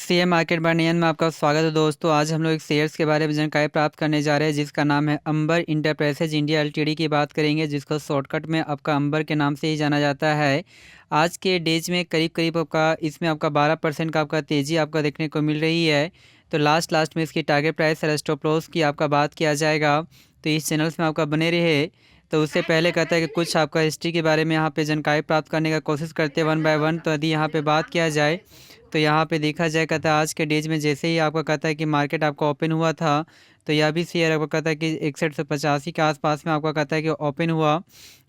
Share market bye नियन में आपका स्वागत है दोस्तों। आज हम लोग एक शेयर्स के बारे में जानकारी प्राप्त करने जा रहे हैं जिसका नाम है अंबर इंटरप्राइजेज इंडिया एलटीडी की बात करेंगे, जिसको शॉर्टकट में आपका अंबर के नाम से ही जाना जाता है। आज के डेज में करीब करीब आपका इसमें आपका 12% का आपका तेज़ी आपका देखने को मिल रही है। तो लास्ट में इसकी टारगेट प्राइस और स्टॉप लॉस की आपका बात किया जाएगा, तो इस चैनल्स में आपका बने रहे। तो उससे पहले कहता है कि कुछ आपका हिस्ट्री के बारे में यहाँ पे जानकारी प्राप्त करने का कोशिश करते हैं वन बाय वन। तो यदि यहाँ पे बात किया जाए तो यहाँ पे देखा जाए कहता है आज के डेज में जैसे ही आपका कहता है कि मार्केट आपका ओपन हुआ था, तो यह भी शेयर आपका कहता है कि 61 से 85 के आसपास में आपका कहता है कि ओपन हुआ।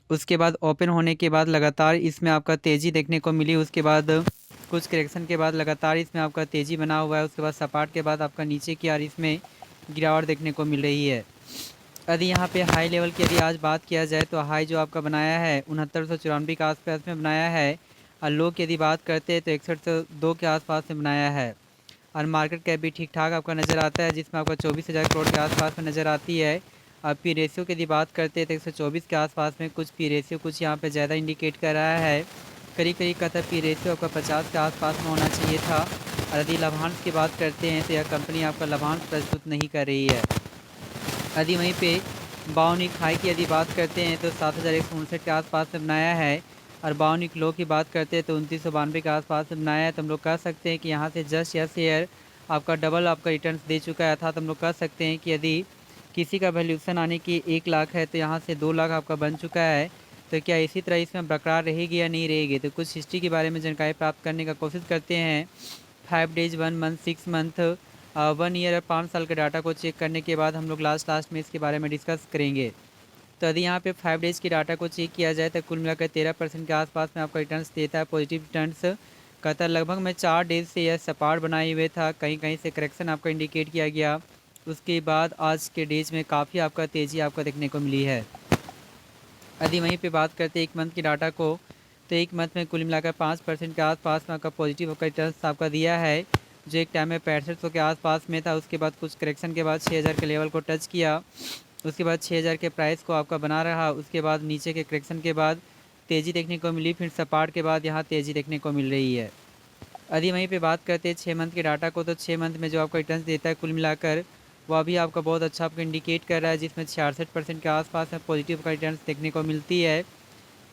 उसके बाद ओपन होने के बाद लगातार इसमें आपका तेज़ी देखने को मिली। उसके बाद कुछ करेक्शन के बाद लगातार इसमें आपका तेज़ी बना हुआ है। उसके बाद सपाट के बाद आपका नीचे की ओर इसमें गिरावट देखने को मिल रही है। यदि यहाँ पे हाई लेवल की यदि आज बात किया जाए तो हाई जो आपका बनाया है 6994 के आसपास में बनाया है, और लो की यदि बात करते हैं तो 6102 के आसपास में बनाया है। और मार्केट कैप भी ठीक ठाक आपका नज़र आता है, जिसमें आपका 24,000 करोड़ के आसपास में नज़र आती है। और पी रेशियो की यदि बात करते हैं तो 124 के आसपास में कुछ पी रेशियो कुछ यहाँ पे ज़्यादा इंडिकेट कर रहा है। करीब करीब का था पी रेशियो आपका 50 के आसपास में होना चाहिए था। और यदि लाभांश की बात करते हैं तो यह कंपनी आपका लाभांश प्रस्तुत नहीं कर रही है। यदि वहीं पे बाउनिक हाई की यदि बात करते हैं तो 7,159 के आसपास में बनाया है। और बाउनिक लो की बात करते हैं तो 2992 के आसपास में बनाया है। तो हम लोग कह सकते हैं कि यहाँ से जस्ट यह शेयर आपका डबल आपका रिटर्न्स दे चुका है। अर्थात हम लोग कह सकते हैं कि यदि किसी का वैल्यूएशन आने की 1 लाख है तो यहाँ से 2 लाख आपका बन चुका है। तो क्या इसी तरह इसमें बरकरार रहेगी या नहीं रहेगी, तो कुछ हिस्ट्री के बारे में जानकारी प्राप्त करने का कोशिश करते हैं। 5 डेज 1 मंथ 6 मंथ 1 ईयर और 5 साल के डाटा को चेक करने के बाद हम लोग लास्ट में इसके बारे में डिस्कस करेंगे। तो यदि यहाँ पे 5 डेज़ की डाटा को चेक किया जाए तो कुल मिलाकर 13% के आसपास में आपका रिटर्न्स देता है, पॉजिटिव रिटर्न्स। कहता है लगभग में 4 डेज से यह सपाट बनाए हुए था, कहीं कहीं से करेक्शन आपका इंडिकेट किया गया। उसके बाद आज के डेज में काफ़ी आपका तेज़ी आपका देखने को मिली है। यदि वहीं पे बात करते हैं 1 मंथ की डाटा को, तो 1 मंथ में कुल मिलाकर 5% के आसपास में आपका पॉजिटिव आपका रिटर्न्स आपका दिया है, जो एक टाइम में 6500 के आसपास में था। उसके बाद कुछ करेक्शन के बाद 6000 के लेवल को टच किया। उसके बाद 6000 के प्राइस को आपका बना रहा। उसके बाद नीचे के करेक्शन के बाद तेज़ी देखने को मिली, फिर सपाट के बाद यहाँ तेज़ी देखने को मिल रही है। यदि वहीं पे बात करते हैं 6 मंथ के डाटा को, तो 6 मंथ में जो आपका रिटर्न्स देता है कुल मिलाकर वह भी आपका बहुत अच्छा आपको इंडिकेट कर रहा है, जिसमें 66% के आसपास में पॉजिटिव का रिटर्न्स देखने को मिलती है।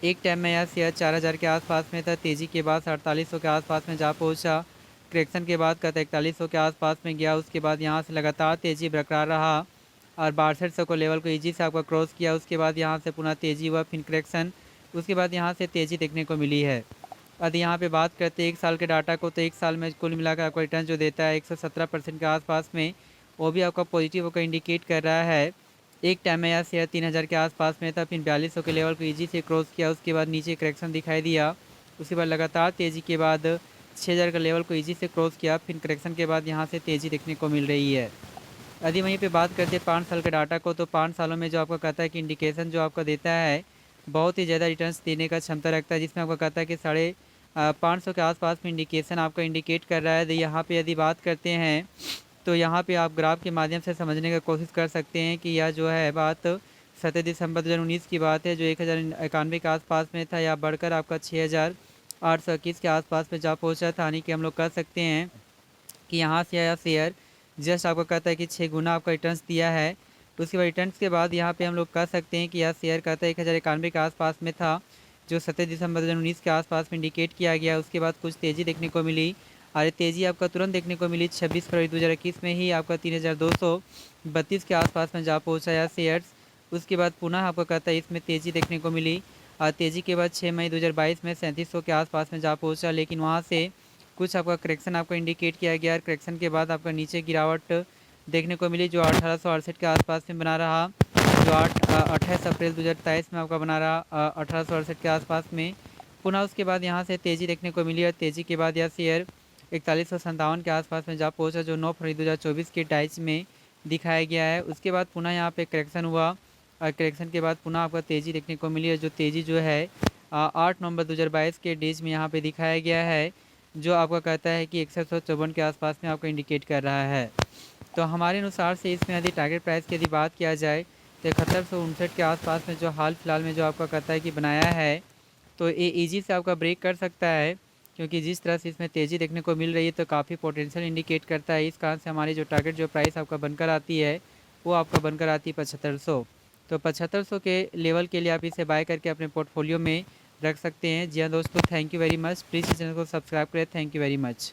एक टाइम में यह शेयर 4000 के आसपास में था, तेज़ी के बाद 4800 के आसपास में जा पहुँचा। करेक्शन के बाद का 4100 के आसपास में गया। उसके बाद यहाँ से लगातार तेज़ी बरकरार रहा और 6200 को लेवल को ईजी से आपका क्रॉस किया। उसके बाद यहाँ से पुनः तेज़ी हुआ, फिर करेक्शन। उसके बाद यहाँ से तेज़ी देखने को मिली है। यदि यहाँ पे बात करते हैं 1 साल के डाटा को, तो 1 साल में कुल मिलाकर आपका रिटर्न जो देता है 117% के आसपास में, वो भी आपका पॉजिटिव का इंडिकेट कर रहा है। एक टाइम में यह शेयर 3000 के आसपास में था, फिर 4200 के लेवल को ईजी से क्रॉस किया। उसके बाद नीचे करेक्शन दिखाई दिया। उसके बाद लगातार तेज़ी के बाद 6000 का लेवल को ईजी से क्रॉस किया, फिर करेक्शन के बाद यहाँ से तेज़ी देखने को मिल रही है। यदि वहीं पे बात करते हैं 5 साल के डाटा को, तो 5 सालों में जो आपका कहता है कि इंडिकेशन जो आपका देता है बहुत ही ज़्यादा रिटर्न्स देने का क्षमता रखता है, जिसमें आपका कहता है कि 550 के आसपास में इंडिकेशन आपका इंडिकेट कर रहा है। तो यहाँ पे यदि बात करते हैं तो यहाँ पे आप ग्राफ के माध्यम से समझने की कोशिश कर सकते हैं कि यह जो है बात 7 दिसंबर 2019 की बात है, जो 1091 के आसपास में था, या बढ़कर आपका 6821 के आसपास में जा पहुँचा था। यानी कि हम लोग कह सकते हैं कि यहाँ से यह शेयर जस्ट आपको कहता है कि 6 गुना आपका रिटर्न्स दिया है। उसके बाद रिटर्न्स के बाद यहाँ पे हम लोग कह सकते हैं कि यह शेयर कहता है 1091 के आसपास में था, जो 7 दिसंबर 2019 के आसपास में इंडिकेट किया गया। उसके बाद कुछ तेज़ी देखने को मिली, और तेज़ी आपका तुरंत देखने को मिली 26 फरवरी 2021 में ही आपका 3232 के आसपास में जा पहुँचा यह शेयर्स। उसके बाद पुनः आपको कहता है इसमें तेज़ी देखने को मिली, और तेज़ी के बाद 6 मई 2022 में 3700 के आसपास में जा पहुँचा। लेकिन वहाँ से कुछ आपका करेक्शन आपका इंडिकेट किया गया। करेक्शन के बाद आपका नीचे गिरावट देखने को मिली, जो 1868 के आसपास में बना रहा, जो 28 अप्रैल 2023 में आपका बना रहा 1868 के आसपास में। पुनः उसके बाद यहाँ से तेज़ी देखने को मिली, और तेज़ी के बाद यह शेयर 4157 के आसपास में जा पहुँचा, जो 9 फरवरी 2024 के डाइच में दिखाया गया है। उसके बाद पुनः यहाँ पे करेक्शन हुआ, और करेक्शन के बाद पुनः आपका तेज़ी देखने को मिली है, जो तेज़ी जो है 8 नवंबर 2022 के डेज में यहाँ पे दिखाया गया है, जो आपका कहता है कि 6154 के आसपास में आपको इंडिकेट कर रहा है। तो हमारे अनुसार से इसमें यदि टारगेट प्राइस की यदि बात किया जाए तो 7159 के आसपास में जो हाल फिलहाल में जो आपका कहता है कि बनाया है, तो ये ईजी से आपका ब्रेक कर सकता है। क्योंकि जिस तरह से इसमें तेज़ी देखने को मिल रही है तो काफ़ी पोटेंशियल इंडिकेट करता है। इस कारण से हमारी जो टारगेट जो प्राइस आपका बनकर आती है वो आपका बनकर आती है 7500। तो 7500 के लेवल के लिए आप इसे बाय करके अपने पोर्टफोलियो में रख सकते हैं। जी हाँ दोस्तों, thank you very much. Please इस चैनल को सब्सक्राइब करें। Thank you very much.